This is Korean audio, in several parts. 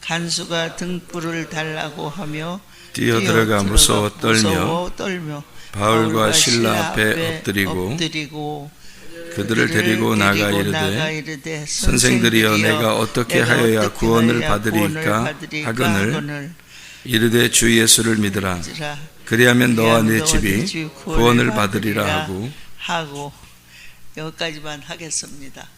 간수가 등불을 달라고 하며 뛰어들어가 무서워 떨며 바울과 실라 앞에 엎드리고 그들을 데리고 나가 이르되 선생들이여 내가 어떻게 하여야 구원을 받으리까 하거늘 이르되 주 예수를 믿으라 그리하면 너와 네 집이 구원을 받으리라 하고 여기까지만 하겠습니다.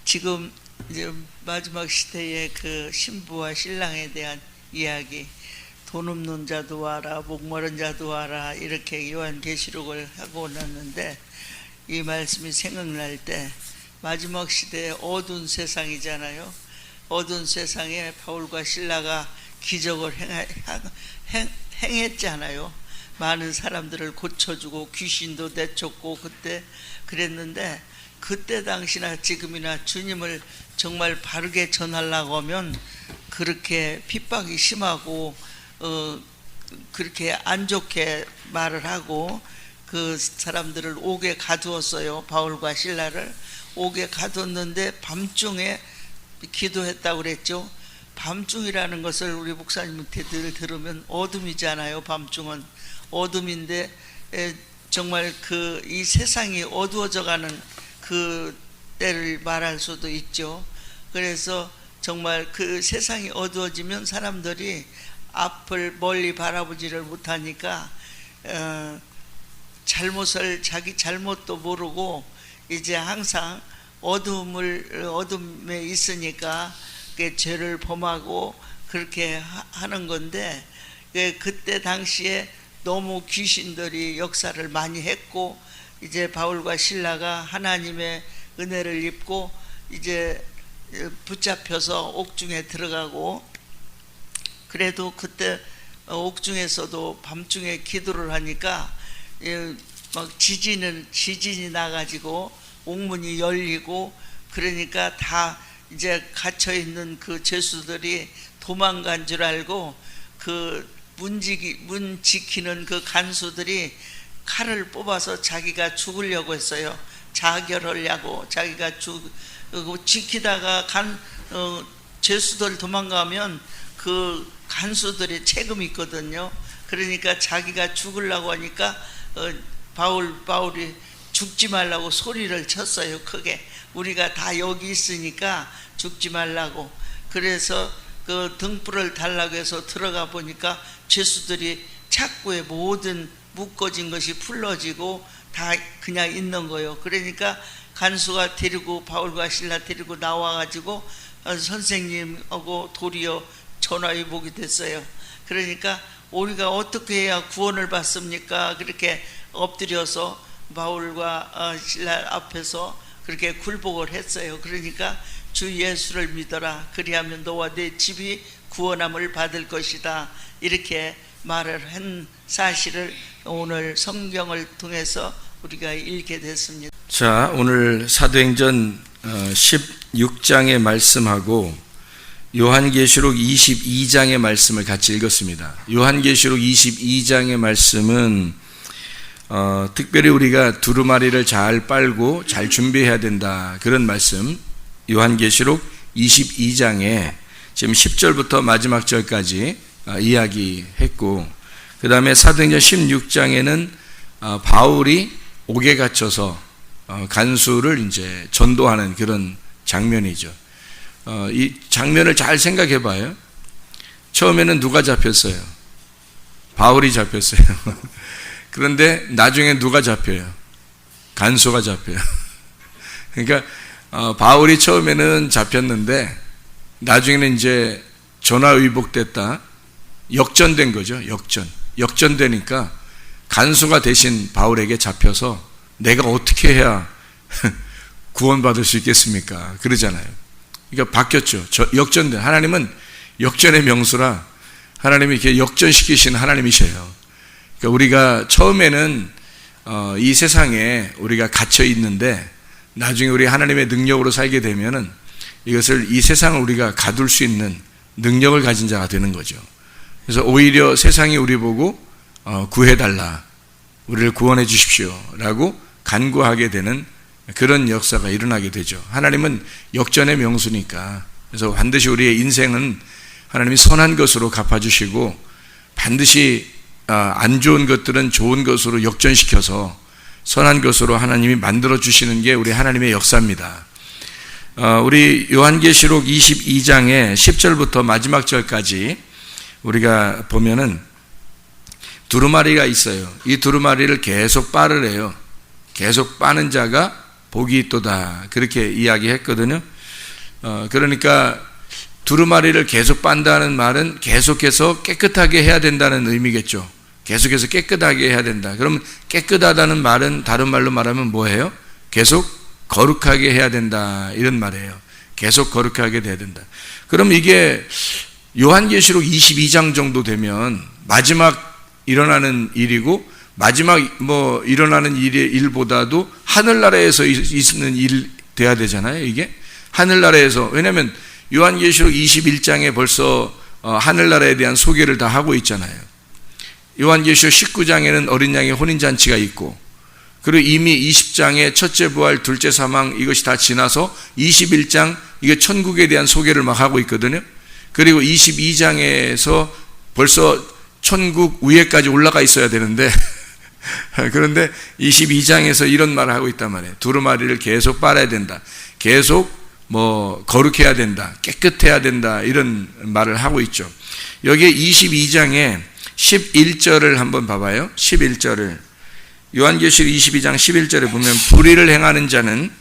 지금 이제 마지막 시대의 그 신부와 신랑에 대한 이야기, 돈 없는 자도 와라, 목마른 자도 와라, 이렇게 요한계시록을 하고 났는데 이 말씀이 생각날 때 마지막 시대의 어두운 세상이잖아요. 어두운 세상에 바울과 실라가 기적을 행했잖아요. 많은 사람들을 고쳐주고 귀신도 내쫓고 그때 그랬는데, 그때 당시나 지금이나 주님을 정말 바르게 전하려고 하면 그렇게 핍박이 심하고 그렇게 안 좋게 말을 하고 그 사람들을 옥에 가두었어요. 바울과 실라를 옥에 가두었는데 밤중에 기도했다고 그랬죠. 밤중이라는 것을 우리 목사님한테 늘 들으면 어둠이잖아요. 밤중은 어둠인데 정말 이 세상이 어두워져가는 그 때를 말할 수도 있죠. 그래서 정말 그 세상이 어두워지면 사람들이 앞을 멀리 바라보지를 못하니까 자기 잘못도 모르고 이제 항상 어둠에 있으니까 죄를 범하고 그렇게 하는 건데, 그때 당시에 너무 귀신들이 역사를 많이 했고 이제 바울과 실라가 하나님의 은혜를 입고 이제 붙잡혀서 옥중에 들어가고, 그래도 그때 옥중에서도 밤중에 기도를 하니까 막 지진이 나가지고 옥문이 열리고, 그러니까 다 이제 갇혀 있는 그 죄수들이 도망간 줄 알고 그 문 지키는 그 간수들이 칼을 뽑아서 자기가 죽으려고 했어요. 자결하려고. 자기가 지키다가 죄수들 도망가면 그 간수들의 책임이 있거든요. 그러니까 자기가 죽으려고 하니까 바울이 죽지 말라고 소리를 쳤어요. 크게. 우리가 다 여기 있으니까 죽지 말라고. 그래서 그 등불을 달라고 해서 들어가 보니까 죄수들이 착고에 모든 묶어진 것이 풀어지고 다 그냥 있는 거예요. 그러니까 간수가 바울과 실라 데리고 나와가지고 선생님하고 도리어 전화위복이 됐어요. 그러니까 우리가 어떻게 해야 구원을 받습니까? 그렇게 엎드려서 바울과 실라 앞에서 그렇게 굴복을 했어요. 그러니까 주 예수를 믿어라. 그리하면 너와 네 집이 구원함을 받을 것이다. 이렇게 말을 한 사실을 오늘 성경을 통해서 우리가 읽게 됐습니다. 자, 오늘 사도행전 16장의 말씀하고 요한계시록 22장의 말씀을 같이 읽었습니다. 요한계시록 22장의 말씀은 특별히 우리가 두루마리를 잘 빨고 잘 준비해야 된다, 그런 말씀. 요한계시록 22장에 지금 10절부터 마지막 절까지 이야기했고, 그 다음에 사도행전 16장에는 바울이 옥에 갇혀서 간수를 이제 전도하는 그런 장면이죠. 이 장면을 잘 생각해 봐요. 처음에는 누가 잡혔어요? 바울이 잡혔어요. 그런데 나중에 누가 잡혀요? 간수가 잡혀요. 그러니까 바울이 처음에는 잡혔는데 나중에는 이제 전화위복됐다, 역전된 거죠. 역전되니까 간수가 대신 바울에게 잡혀서 내가 어떻게 해야 구원받을 수 있겠습니까? 그러잖아요. 그러니까 바뀌었죠. 역전된, 하나님은 역전의 명수라 하나님이 이렇게 역전시키시는 하나님이셔요. 그러니까 우리가 처음에는 이 세상에 우리가 갇혀 있는데 나중에 우리 하나님의 능력으로 살게 되면은 이것을, 이 세상을 우리가 가둘 수 있는 능력을 가진 자가 되는 거죠. 그래서 오히려 세상이 우리 보고 구해달라, 우리를 구원해 주십시오 라고 간구하게 되는 그런 역사가 일어나게 되죠. 하나님은 역전의 명수니까. 그래서 반드시 우리의 인생은 하나님이 선한 것으로 갚아주시고 반드시 안 좋은 것들은 좋은 것으로 역전시켜서 선한 것으로 하나님이 만들어주시는 게 우리 하나님의 역사입니다. 우리 요한계시록 22장의 10절부터 마지막 절까지 우리가 보면은 두루마리가 있어요. 이 두루마리를 계속 빠르래요. 계속 빠는 자가 복이 있도다. 그렇게 이야기했거든요. 그러니까 두루마리를 계속 빤다는 말은 계속해서 깨끗하게 해야 된다는 의미겠죠. 계속해서 깨끗하게 해야 된다. 그럼 깨끗하다는 말은 다른 말로 말하면 뭐예요? 계속 거룩하게 해야 된다. 이런 말이에요. 계속 거룩하게 돼야 된다. 그럼 이게 요한계시록 22장 정도 되면 마지막 일어나는 일이고 마지막 일어나는 일보다도 하늘나라에서 있는 일 돼야 되잖아요. 이게 하늘나라에서. 왜냐하면 요한계시록 21장에 벌써 하늘나라에 대한 소개를 다 하고 있잖아요. 요한계시록 19장에는 어린 양의 혼인잔치가 있고, 그리고 이미 20장에 첫째 부활, 둘째 사망 이것이 다 지나서 21장 이게 천국에 대한 소개를 막 하고 있거든요. 그리고 22장에서 벌써 천국 위에까지 올라가 있어야 되는데 그런데 22장에서 이런 말을 하고 있단 말이에요. 두루마리를 계속 빨아야 된다. 계속 거룩해야 된다. 깨끗해야 된다. 이런 말을 하고 있죠. 여기에 22장에 11절을 한번 봐봐요. 11절을. 요한계시록 22장 11절에 보면 불의를 행하는 자는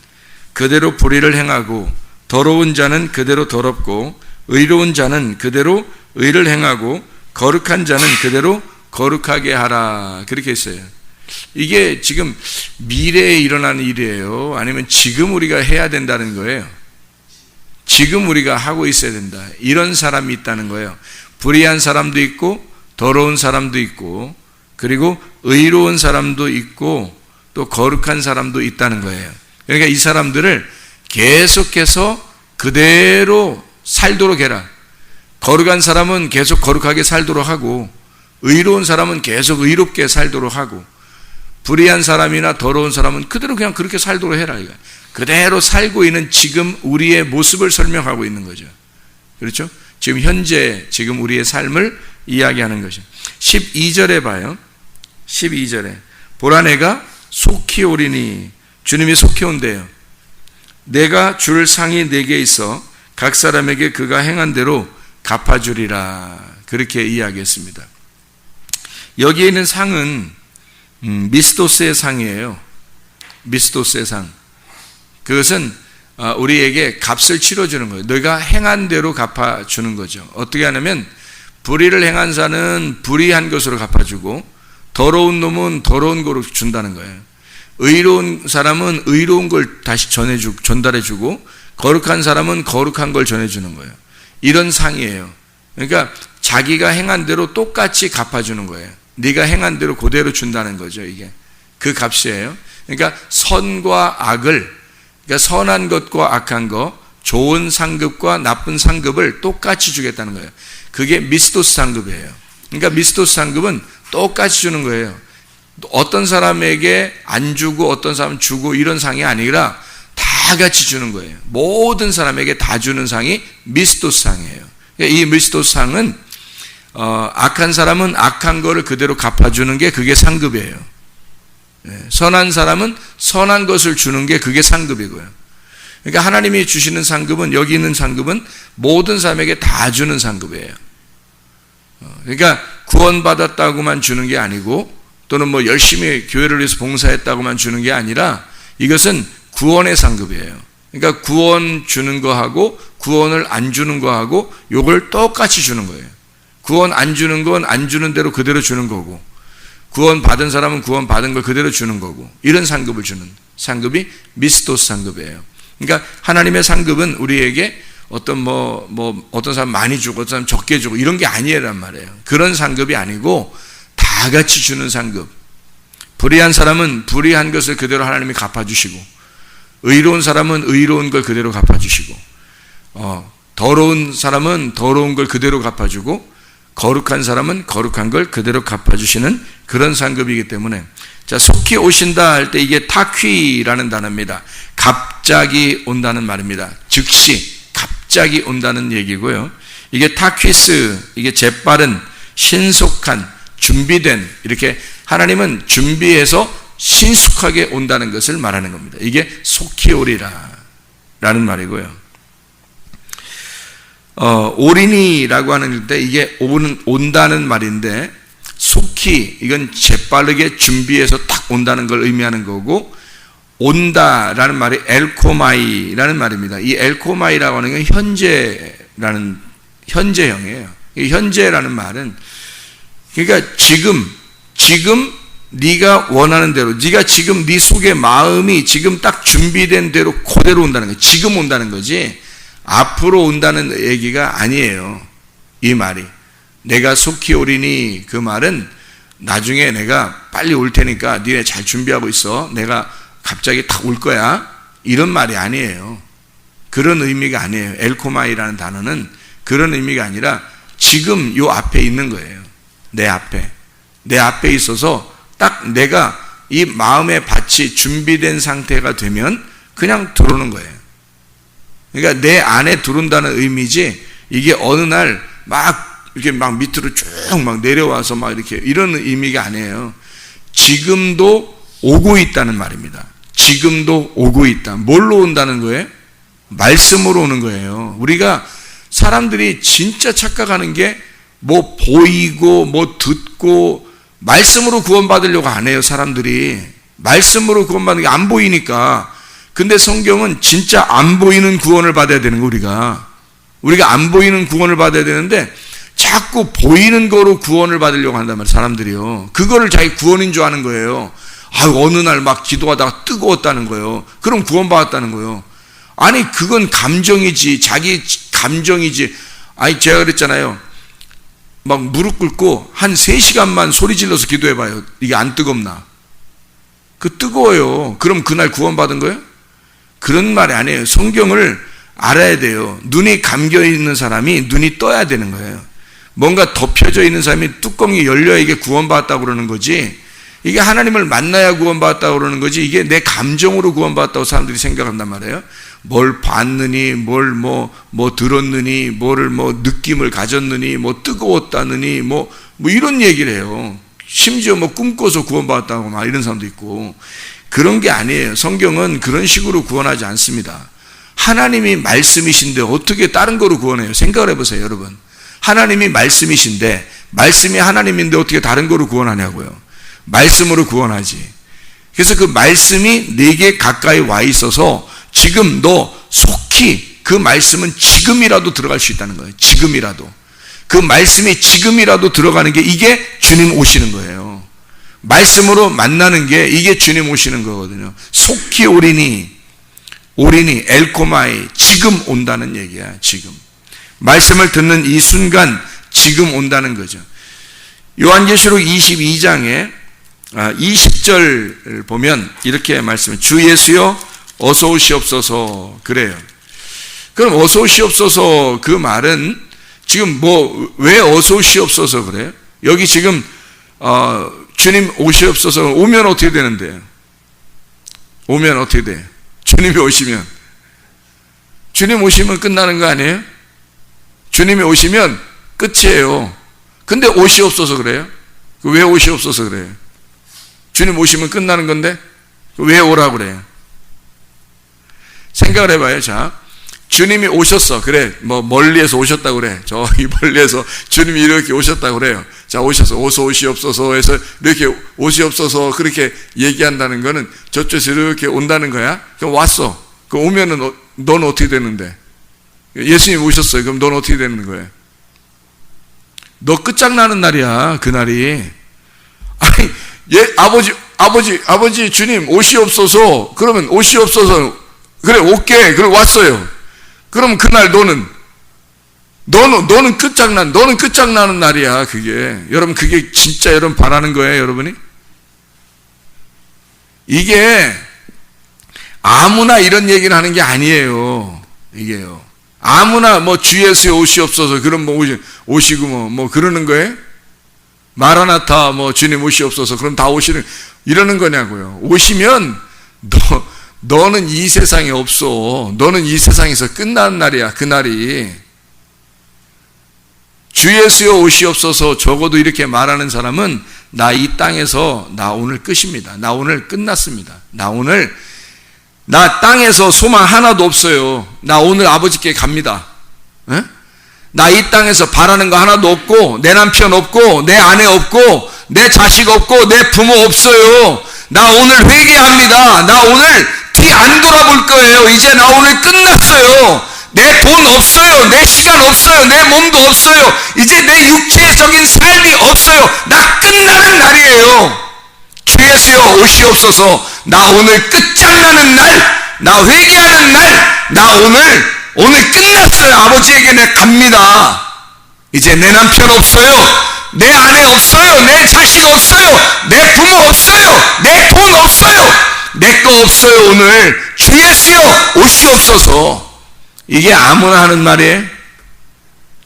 그대로 불의를 행하고 더러운 자는 그대로 더럽고 의로운 자는 그대로 의를 행하고 거룩한 자는 그대로 거룩하게 하라. 그렇게 했어요. 이게 지금 미래에 일어나는 일이에요? 아니면 지금 우리가 해야 된다는 거예요? 지금 우리가 하고 있어야 된다. 이런 사람이 있다는 거예요. 불의한 사람도 있고 더러운 사람도 있고 그리고 의로운 사람도 있고 또 거룩한 사람도 있다는 거예요. 그러니까 이 사람들을 계속해서 그대로 살도록 해라. 거룩한 사람은 계속 거룩하게 살도록 하고 의로운 사람은 계속 의롭게 살도록 하고 불의한 사람이나 더러운 사람은 그대로 그냥 그렇게 살도록 해라. 그대로 살고 있는 지금 우리의 모습을 설명하고 있는 거죠. 그렇죠? 지금 현재 지금 우리의 삶을 이야기하는 것이죠. 12절에 봐요. 12절에 보라 내가 속히 오리니 주님이 속히 온대요. 내가 줄 상이 내게 있어 각 사람에게 그가 행한 대로 갚아주리라. 그렇게 이야기했습니다. 여기에 있는 상은 미스토스의 상이에요. 미스토스의 상. 그것은 우리에게 값을 치러주는 거예요. 너희가 행한 대로 갚아주는 거죠. 어떻게 하냐면 불의를 행한 자는 불의한 것으로 갚아주고 더러운 놈은 더러운 거로 준다는 거예요. 의로운 사람은 의로운 걸 다시 전달해주고 거룩한 사람은 거룩한 걸 전해주는 거예요. 이런 상이에요. 그러니까 자기가 행한 대로 똑같이 갚아주는 거예요. 네가 행한 대로 그대로 준다는 거죠. 이게 그 값이에요. 그러니까 선과 악을, 그러니까 선한 것과 악한 것, 좋은 상급과 나쁜 상급을 똑같이 주겠다는 거예요. 그게 미스토스 상급이에요. 그러니까 미스토스 상급은 똑같이 주는 거예요. 어떤 사람에게 안 주고 어떤 사람 주고 이런 상이 아니라 다 같이 주는 거예요. 모든 사람에게 다 주는 상이 미스토스 상이에요. 그러니까 이 미스토스 상은 악한 사람은 악한 거를 그대로 갚아주는 게 그게 상급이에요. 선한 사람은 선한 것을 주는 게 그게 상급이고요. 그러니까 하나님이 주시는 상급은, 여기 있는 상급은 모든 사람에게 다 주는 상급이에요. 그러니까 구원받았다고만 주는 게 아니고 또는 열심히 교회를 위해서 봉사했다고만 주는 게 아니라 이것은 구원의 상급이에요. 그러니까 구원 주는 거하고 구원을 안 주는 거하고 요걸 똑같이 주는 거예요. 구원 안 주는 건 안 주는 대로 그대로 주는 거고 구원 받은 사람은 구원 받은 걸 그대로 주는 거고 이런 상급을 주는 상급이 미스토스 상급이에요. 그러니까 하나님의 상급은 우리에게 어떤 어떤 사람 많이 주고 어떤 사람 적게 주고 이런 게 아니란 말이에요. 그런 상급이 아니고 다 같이 주는 상급. 불의한 사람은 불의한 것을 그대로 하나님이 갚아주시고 의로운 사람은 의로운 걸 그대로 갚아주시고 더러운 사람은 더러운 걸 그대로 갚아주고 거룩한 사람은 거룩한 걸 그대로 갚아주시는 그런 상급이기 때문에 자, 속히 오신다 할 때 이게 타퀴라는 단어입니다. 갑자기 온다는 말입니다. 즉시, 갑자기 온다는 얘기고요. 이게 타퀴스, 이게 재빠른, 신속한, 준비된, 이렇게 하나님은 준비해서 신속하게 온다는 것을 말하는 겁니다. 이게 속히 오리라 라는 말이고요. 오리니라고 하는 때 이게 온다는 말인데, 속히 이건 재빠르게 준비해서 딱 온다는 걸 의미하는 거고, 온다라는 말이 엘코마이라는 말입니다. 이 엘코마이라고 하는 건 현재라는 현재형이에요. 이 현재라는 말은 그러니까 지금 네가 원하는 대로, 네가 지금 네 속에 마음이 지금 딱 준비된 대로 그대로 온다는 거예요. 지금 온다는 거지 앞으로 온다는 얘기가 아니에요. 이 말이 내가 속히 오리니, 그 말은 나중에 내가 빨리 올 테니까 니네 잘 준비하고 있어, 내가 갑자기 딱 올 거야, 이런 말이 아니에요. 그런 의미가 아니에요. 엘코마이라는 단어는 그런 의미가 아니라 지금 요 앞에 있는 거예요. 내 앞에 있어서 딱 내가 이 마음의 밭이 준비된 상태가 되면 그냥 들어오는 거예요. 그러니까 내 안에 들어온다는 의미지, 이게 어느 날 막 이렇게 막 밑으로 쭉 막 내려와서 막 이렇게 이런 의미가 아니에요. 지금도 오고 있다는 말입니다. 지금도 오고 있다. 뭘로 온다는 거예요? 말씀으로 오는 거예요. 우리가 사람들이 진짜 착각하는 게 뭐 보이고 뭐 듣고, 말씀으로 구원받으려고 안 해요. 사람들이 말씀으로 구원받는 게 안 보이니까. 근데 성경은 진짜 안 보이는 구원을 받아야 되는 거, 우리가 안 보이는 구원을 받아야 되는데 자꾸 보이는 거로 구원을 받으려고 한단 말이에요. 사람들이요, 그거를 자기 구원인 줄 아는 거예요. 어느 날 막 기도하다가 뜨거웠다는 거예요. 그럼 구원받았다는 거예요. 아니 그건 감정이지, 자기 감정이지. 아니 제가 그랬잖아요. 막 무릎 꿇고 한 3시간만 소리 질러서 기도해봐요. 이게 안 뜨겁나? 그 뜨거워요. 그럼 그날 구원받은 거예요? 그런 말이 아니에요. 성경을 알아야 돼요. 눈이 감겨 있는 사람이 눈이 떠야 되는 거예요. 뭔가 덮여져 있는 사람이 뚜껑이 열려야 이게 구원받았다고 그러는 거지, 이게 하나님을 만나야 구원받았다고 그러는 거지, 이게 내 감정으로 구원받았다고 사람들이 생각한단 말이에요. 뭘 봤느니, 뭘 뭐 들었느니, 뭐를 뭐 느낌을 가졌느니, 뭐 뜨거웠다느니, 뭐 이런 얘기를 해요. 심지어 뭐 꿈꿔서 구원받았다고 막 이런 사람도 있고. 그런 게 아니에요. 성경은 그런 식으로 구원하지 않습니다. 하나님이 말씀이신데 어떻게 다른 거로 구원해요? 생각을 해보세요, 여러분. 하나님이 말씀이신데, 말씀이 하나님인데 어떻게 다른 거로 구원하냐고요. 말씀으로 구원하지. 그래서 그 말씀이 내게 가까이 와 있어서 지금 너 속히 그 말씀은 지금이라도 들어갈 수 있다는 거예요. 지금이라도. 그 말씀이 지금이라도 들어가는 게 이게 주님 오시는 거예요. 말씀으로 만나는 게 이게 주님 오시는 거거든요. 속히 오리니, 엘코마이, 지금 온다는 얘기야. 지금 말씀을 듣는 이 순간 지금 온다는 거죠. 요한계시록 22장에 20절 보면 이렇게 말씀해요. 주 예수여 어서 오시옵소서, 그래요. 그럼 어서 오시옵소서, 그 말은 지금 왜 어서 오시옵소서 그래요? 여기 지금 주님 오시옵소서 오면 어떻게 되는데요? 오면 어떻게 돼요? 주님이 오시면, 주님 오시면 끝나는 거 아니에요? 주님이 오시면 끝이에요. 근데 오시옵소서 그래요? 왜 오시옵소서 그래요? 주님 오시면 끝나는 건데 왜 오라고 그래요? 생각을 해봐요. 자, 주님이 오셨어. 그래, 멀리에서 오셨다고 그래. 저기 멀리에서 주님이 이렇게 오셨다고 그래요. 자, 오셔서 어서 오시옵소서 해서 이렇게 오시옵소서 그렇게 얘기한다는 거는 저쪽에서 이렇게 온다는 거야. 그럼 왔어. 그럼 오면은 넌 어떻게 되는데? 예수님 오셨어요. 그럼 넌 어떻게 되는 거예요? 너 끝장나는 날이야, 그날이. 아니, 아버지 주님 오시옵소서. 그러면 오시옵소서. 그래, 올게. 그럼 왔어요. 그럼 그날 너는 끝장나는 날이야, 그게. 여러분, 그게 진짜 여러분 바라는 거예요, 여러분이? 이게 아무나 이런 얘기를 하는 게 아니에요. 이게요. 아무나 주 예수에 오시옵소서, 그럼 오시고 그러는 거예요? 마라나타 뭐 주님 오시옵소서 그럼 다 오시는 이러는 거냐고요. 오시면 너는 이 세상에 없어. 너는 이 세상에서 끝나는 날이야. 그날이. 주 예수여 오시옵소서 적어도 이렇게 말하는 사람은 나 이 땅에서 나 오늘 끝입니다. 나 오늘 끝났습니다. 나 땅에서 소망 하나도 없어요. 나 오늘 아버지께 갑니다. 에? 나 이 땅에서 바라는 거 하나도 없고 내 남편 없고 내 아내 없고 내 자식 없고 내 부모 없어요. 나 오늘 회개합니다. 나 오늘 뒤 안 돌아볼 거예요. 이제 나 오늘 끝났어요. 내 돈 없어요. 내 시간 없어요. 내 몸도 없어요. 이제 내 육체적인 삶이 없어요. 나 끝나는 날이에요. 주 예수여 오시옵소서. 나 오늘 끝장나는 날, 나 회개하는 날, 나 오늘 끝났어요. 아버지에게 내 갑니다. 이제 내 남편 없어요. 내 아내 없어요. 내 자식 없어요. 내 부모 없어요. 내 돈 없어요. 내 거 없어요. 오늘 주 예수여 오시옵소서. 이게 아무나 하는 말이에요?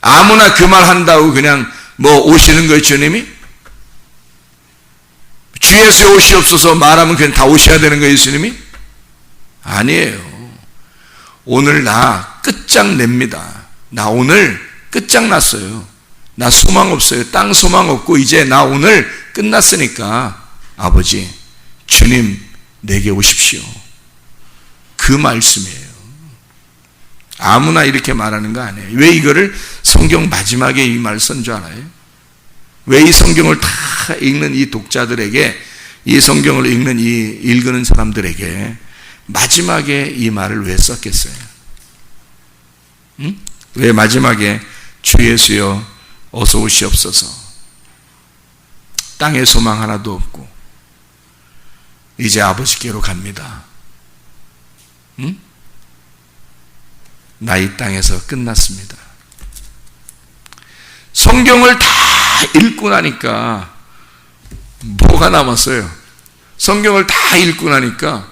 아무나 그 말 한다고 그냥 뭐 오시는 거예요, 주님이? 주 예수여 오시옵소서 말하면 그냥 다 오셔야 되는 거예요, 예수님이? 아니에요. 오늘 나 끝장냅니다. 나 오늘 끝장났어요. 나 소망 없어요. 땅 소망 없고 이제 나 오늘 끝났으니까 아버지, 주님 내게 오십시오. 그 말씀이에요. 아무나 이렇게 말하는 거 아니에요. 왜 이거를 성경 마지막에 이 말 쓴 줄 알아요? 왜 이 성경을 다 읽는 이 독자들에게, 이 성경을 읽는 사람들에게 마지막에 이 말을 왜 썼겠어요? 응? 왜 마지막에 주 예수여 어서 오시옵소서. 땅에 소망 하나도 없고 이제 아버지께로 갑니다. 응? 나 이 땅에서 끝났습니다. 성경을 다 읽고 나니까 뭐가 남았어요? 성경을 다 읽고 나니까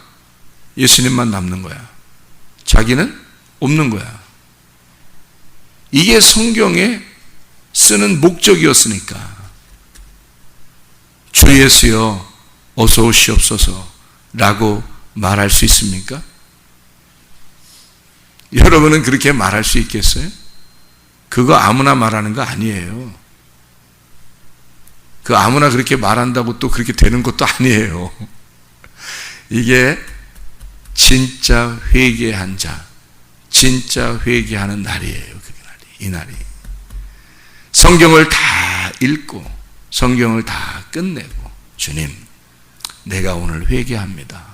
예수님만 남는 거야. 자기는 없는 거야. 이게 성경에 쓰는 목적이었으니까. 주 예수여 어서 오시옵소서 라고 말할 수 있습니까? 여러분은 그렇게 말할 수 있겠어요? 그거 아무나 말하는 거 아니에요. 그 아무나 그렇게 말한다고 또 그렇게 되는 것도 아니에요. 이게 진짜 회개한 자, 진짜 회개하는 날이에요. 이 날이. 성경을 다 읽고 성경을 다 끝내고 주님, 내가 오늘 회개합니다.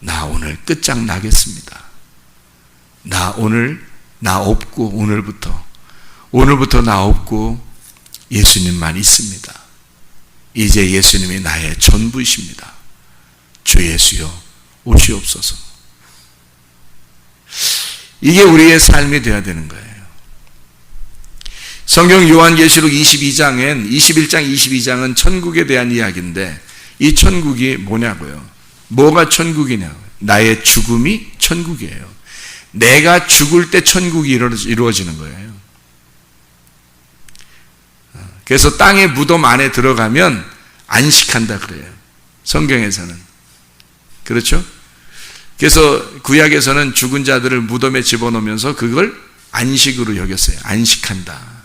나 오늘 끝장나겠습니다. 나 없고 오늘부터 나 없고 예수님만 있습니다. 이제 예수님이 나의 전부이십니다. 주 예수여 오시옵소서. 이게 우리의 삶이 되어야 되는 거예요. 성경 요한계시록 21장 22장은 천국에 대한 이야기인데 이 천국이 뭐냐고요? 뭐가 천국이냐고요? 나의 죽음이 천국이에요. 내가 죽을 때 천국이 이루어지는 거예요. 그래서 땅의 무덤 안에 들어가면 안식한다 그래요. 성경에서는. 그렇죠? 그래서 구약에서는 죽은 자들을 무덤에 집어넣으면서 그걸 안식으로 여겼어요. 안식한다.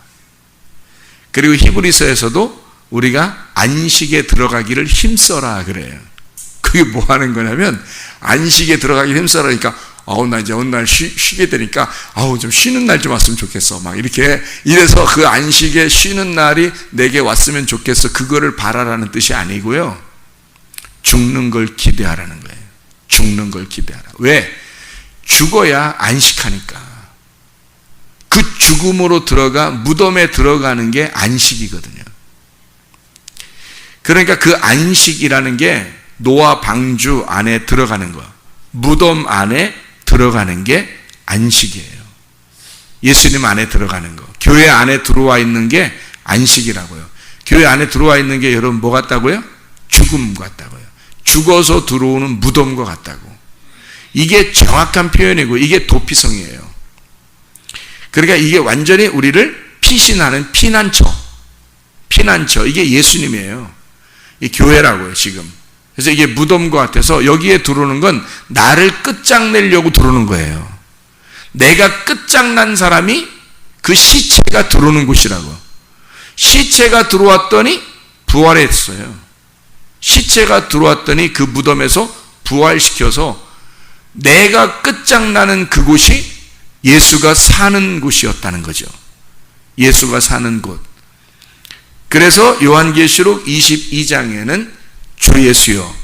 그리고 히브리서에서도 우리가 안식에 들어가기를 힘써라 그래요. 그게 뭐 하는 거냐면 안식에 들어가기를 힘써라니까 나 이제 어느 날 쉬게 되니까 좀 쉬는 날 좀 왔으면 좋겠어. 막 이렇게 이래서 그 안식에 쉬는 날이 내게 왔으면 좋겠어. 그거를 바라라는 뜻이 아니고요. 죽는 걸 기대하라는 거예요. 죽는 걸 기대하라. 왜? 죽어야 안식하니까. 그 죽음으로 들어가 무덤에 들어가는 게 안식이거든요. 그러니까 그 안식이라는 게 노아 방주 안에 들어가는 거, 무덤 안에 들어가는 게 안식이에요. 예수님 안에 들어가는 거, 교회 안에 들어와 있는 게 안식이라고요. 교회 안에 들어와 있는 게 여러분 뭐 같다고요? 죽음 같다고요. 죽어서 들어오는 무덤과 같다고. 이게 정확한 표현이고 이게 도피성이에요. 그러니까 이게 완전히 우리를 피신하는 피난처, 피난처, 이게 예수님이에요. 이 교회라고요, 지금. 그래서 이게 무덤과 같아서 여기에 들어오는 건 나를 끝장내려고 들어오는 거예요. 내가 끝장난 사람이 그 시체가 들어오는 곳이라고. 시체가 들어왔더니 부활했어요. 시체가 들어왔더니 그 무덤에서 부활시켜서 내가 끝장나는 그곳이 예수가 사는 곳이었다는 거죠. 예수가 사는 곳. 그래서 요한계시록 22장에는 주 예수여,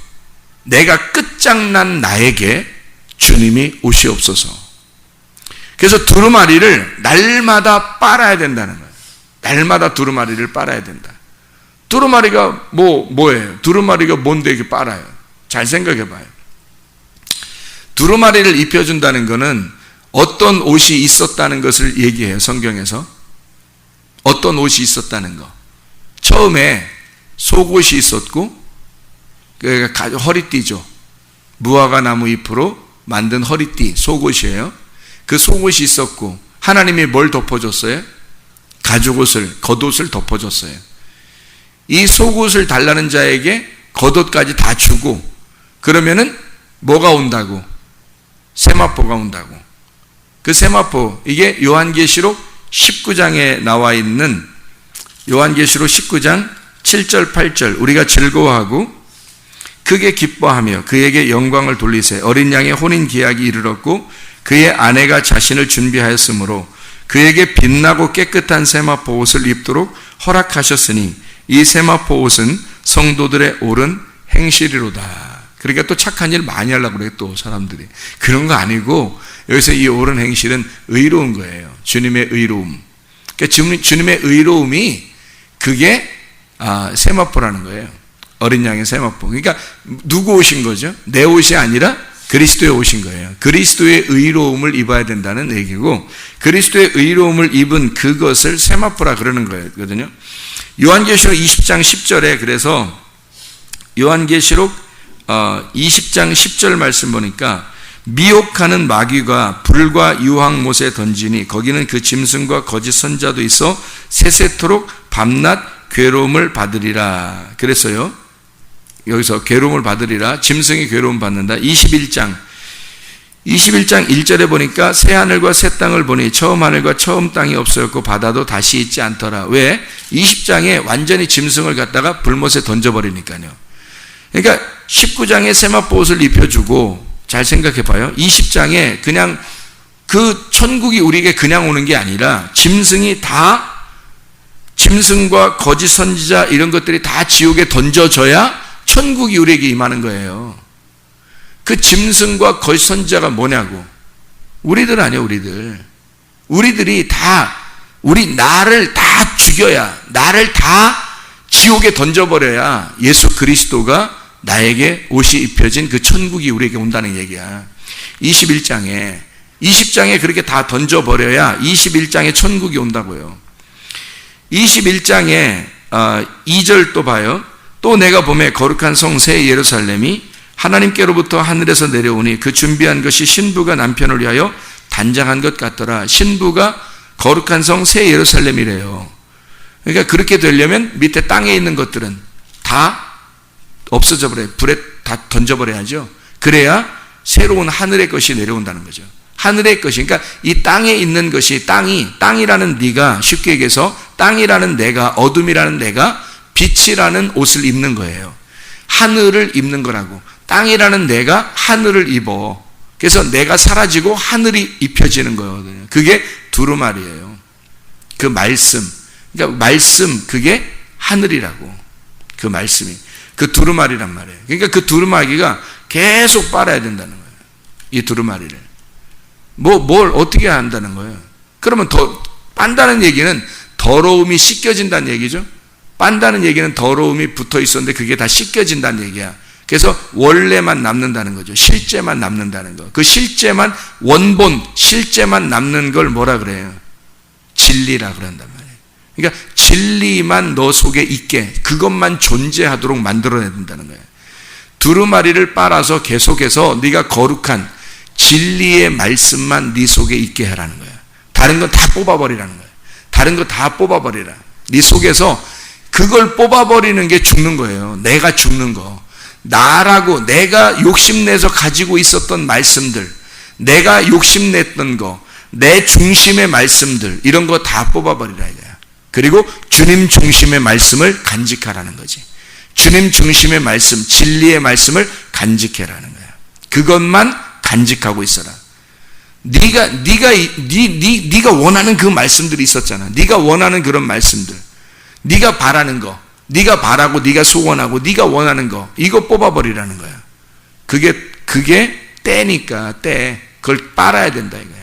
내가 끝장난 나에게 주님이 오시옵소서. 그래서 두루마리를 날마다 빨아야 된다는 거예요. 날마다 두루마리를 빨아야 된다. 두루마리가 뭐예요? 두루마리가 뭔데 이렇게 빨아요? 잘 생각해 봐요. 두루마리를 입혀준다는 것은 어떤 옷이 있었다는 것을 얘기해요, 성경에서. 어떤 옷이 있었다는 거. 처음에 속옷이 있었고, 허리띠죠. 무화과 나무 잎으로 만든 허리띠, 속옷이에요. 그 속옷이 있었고, 하나님이 뭘 덮어줬어요? 가죽옷을, 겉옷을 덮어줬어요. 이 속옷을 달라는 자에게 겉옷까지 다 주고, 그러면은 뭐가 온다고? 세마포가 온다고. 그 세마포, 이게 요한계시록 19장에 나와 있는 요한계시록 19장 7절 8절, 우리가 즐거워하고 크게 기뻐하며 그에게 영광을 돌리세. 어린 양의 혼인 계약이 이르렀고 그의 아내가 자신을 준비하였으므로 그에게 빛나고 깨끗한 세마포 옷을 입도록 허락하셨으니 이 세마포 옷은 성도들의 옳은 행실이로다. 그러니까 또 착한 일 많이 하려고 그래요, 또 사람들이. 그런 거 아니고 여기서 이 옳은 행실은 의로운 거예요. 주님의 의로움. 그러니까 주님의 의로움이 그게 세마포라는 거예요. 어린 양의 세마포. 그러니까 누구 오신 거죠? 내 옷이 아니라 그리스도의 오신 거예요. 그리스도의 의로움을 입어야 된다는 얘기고, 그리스도의 의로움을 입은 그것을 세마포라 그러는 거거든요. 요한계시록 20장 10절에 그래서 요한계시록 20장 10절 말씀 보니까 미혹하는 마귀가 불과 유황못에 던지니 거기는 그 짐승과 거짓 선자도 있어 세세토록 밤낮 괴로움을 받으리라. 그랬어요. 여기서 괴로움을 받으리라. 짐승이 괴로움 받는다. 21장 1절에 보니까 새 하늘과 새 땅을 보니 처음 하늘과 처음 땅이 없어졌고 바다도 다시 있지 않더라. 왜? 20장에 완전히 짐승을 갖다가 불못에 던져버리니까요. 그러니까 19장에 세마포 옷을 입혀주고, 잘 생각해 봐요. 20장에 그냥 그 천국이 우리에게 그냥 오는 게 아니라 짐승과 거짓 선지자 이런 것들이 다 지옥에 던져져야 천국이 우리에게 임하는 거예요. 그 짐승과 거짓 선지자가 뭐냐고. 우리들 아니에요, 우리들. 우리들이 다, 나를 다 죽여야, 나를 다 지옥에 던져버려야 예수 그리스도가 나에게 옷이 입혀진 그 천국이 우리에게 온다는 얘기야. 20장에 그렇게 다 던져버려야 21장에 천국이 온다고요. 21장에 2절 또 봐요. 또 내가 보매 거룩한 성 새 예루살렘이 하나님께로부터 하늘에서 내려오니 그 준비한 것이 신부가 남편을 위하여 단장한 것 같더라. 신부가 거룩한 성 새 예루살렘이래요. 그러니까 그렇게 되려면 밑에 땅에 있는 것들은 다 없어져 버려요. 불에 다 던져버려야죠. 그래야 새로운 하늘의 것이 내려온다는 거죠. 하늘의 것이, 그러니까 이 땅에 있는 것이, 땅이라는 네가, 쉽게 얘기해서 땅이라는 내가, 어둠이라는 내가 빛이라는 옷을 입는 거예요. 하늘을 입는 거라고. 땅이라는 내가 하늘을 입어. 그래서 내가 사라지고 하늘이 입혀지는 거거든요. 그게 두루마리예요. 그 말씀. 그러니까 말씀, 그게 하늘이라고. 그 말씀이. 그 두루마리란 말이에요. 그러니까 그 두루마리가 계속 빨아야 된다는 거예요. 이 두루마리를. 뭘 어떻게 한다는 거예요? 그러면 빤다는 얘기는 더러움이 씻겨진다는 얘기죠. 빤다는 얘기는 더러움이 붙어 있었는데 그게 다 씻겨진다는 얘기야. 그래서 원래만 남는다는 거죠. 실제만 남는다는 거. 그 실제만, 원본, 실제만 남는 걸 뭐라 그래요? 진리라 그런단 말이에요. 그러니까 진리만 너 속에 있게, 그것만 존재하도록 만들어내야 된다는 거예요. 두루마리를 빨아서 계속해서 네가 거룩한 진리의 말씀만 네 속에 있게 하라는 거예요. 다른 건 다 뽑아버리라는 거예요. 다른 거 다 뽑아버리라. 네 속에서 그걸 뽑아버리는 게 죽는 거예요. 내가 죽는 거. 나라고 내가 욕심내서 가지고 있었던 말씀들, 내가 욕심냈던 거, 내 중심의 말씀들, 이런 거 다 뽑아버리라 이거야. 그리고 주님 중심의 말씀을 간직하라는 거지. 주님 중심의 말씀, 진리의 말씀을 간직해라는 거야. 그것만 간직하고 있어라. 네가 원하는 그 말씀들이 있었잖아. 네가 원하는 그런 말씀들, 네가 바라는 거, 네가 바라고 네가 소원하고 네가 원하는 거, 이거 뽑아버리라는 거야. 그게 때니까 때 그걸 빨아야 된다 이거야.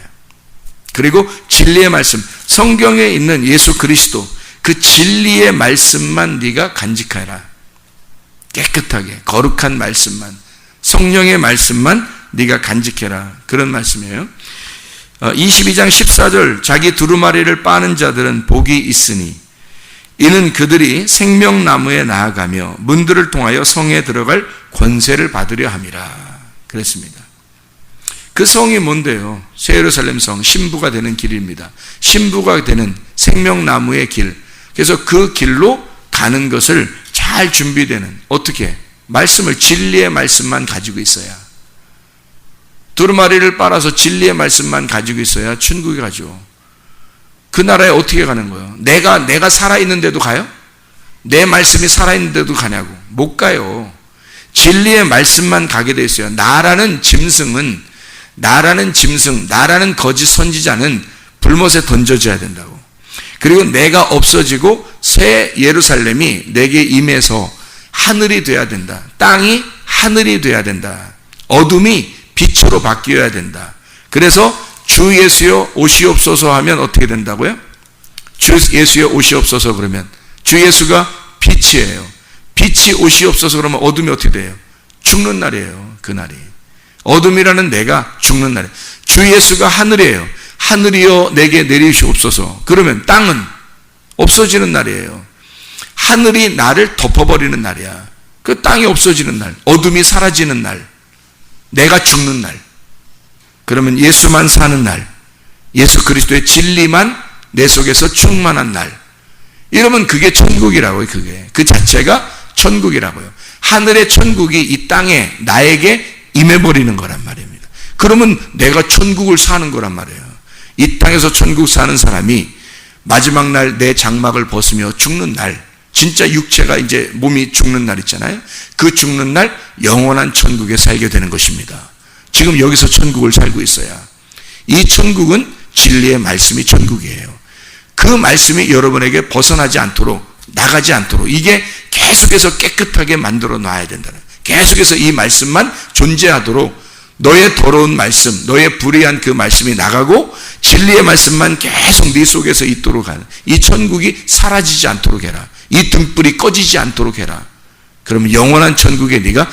그리고 진리의 말씀, 성경에 있는 예수 그리스도, 그 진리의 말씀만 네가 간직하라. 깨끗하게 거룩한 말씀만, 성령의 말씀만 네가 간직해라. 그런 말씀이에요. 22장 14절, 자기 두루마리를 빠는 자들은 복이 있으니 이는 그들이 생명나무에 나아가며 문들을 통하여 성에 들어갈 권세를 받으려 함이라 그랬습니다. 그 성이 뭔데요? 새 예루살렘 성, 신부가 되는 길입니다. 신부가 되는 생명나무의 길. 그래서 그 길로 가는 것을 잘 준비되는, 어떻게? 말씀을, 진리의 말씀만 가지고 있어야, 두루마리를 빨아서 진리의 말씀만 가지고 있어야 천국에 가죠. 그 나라에 어떻게 가는 거예요? 내가 살아있는데도 가요? 내 말씀이 살아있는데도 가냐고? 못 가요. 진리의 말씀만 가게 돼 있어요. 나라는 짐승, 나라는 거짓 선지자는 불못에 던져져야 된다고. 그리고 내가 없어지고 새 예루살렘이 내게 임해서 하늘이 돼야 된다. 땅이 하늘이 돼야 된다. 어둠이 빛으로 바뀌어야 된다. 그래서 주 예수여 오시옵소서 하면 어떻게 된다고요? 주 예수여 오시옵소서 그러면 주 예수가 빛이에요. 빛이 오시옵소서 그러면 어둠이 어떻게 돼요? 죽는 날이에요. 그 날이. 어둠이라는 내가 죽는 날이에요. 주 예수가 하늘이에요. 하늘이여 내게 내리시옵소서. 그러면 땅은 없어지는 날이에요. 하늘이 나를 덮어버리는 날이야. 그 땅이 없어지는 날, 어둠이 사라지는 날, 내가 죽는 날. 그러면 예수만 사는 날, 예수 그리스도의 진리만 내 속에서 충만한 날. 이러면 그게 천국이라고요. 그게 그 자체가 천국이라고요. 하늘의 천국이 이 땅에 나에게 임해버리는 거란 말입니다. 그러면 내가 천국을 사는 거란 말이에요. 이 땅에서 천국 사는 사람이 마지막 날 내 장막을 벗으며 죽는 날, 진짜 육체가 이제 몸이 죽는 날 있잖아요. 그 죽는 날 영원한 천국에 살게 되는 것입니다. 지금 여기서 천국을 살고 있어야. 이 천국은 진리의 말씀이 천국이에요. 그 말씀이 여러분에게 벗어나지 않도록, 나가지 않도록, 이게 계속해서 깨끗하게 만들어 놔야 된다는, 계속해서 이 말씀만 존재하도록, 너의 더러운 말씀, 너의 불의한 그 말씀이 나가고 진리의 말씀만 계속 네 속에서 있도록 하는, 이 천국이 사라지지 않도록 해라. 이 등불이 꺼지지 않도록 해라. 그러면 영원한 천국에 네가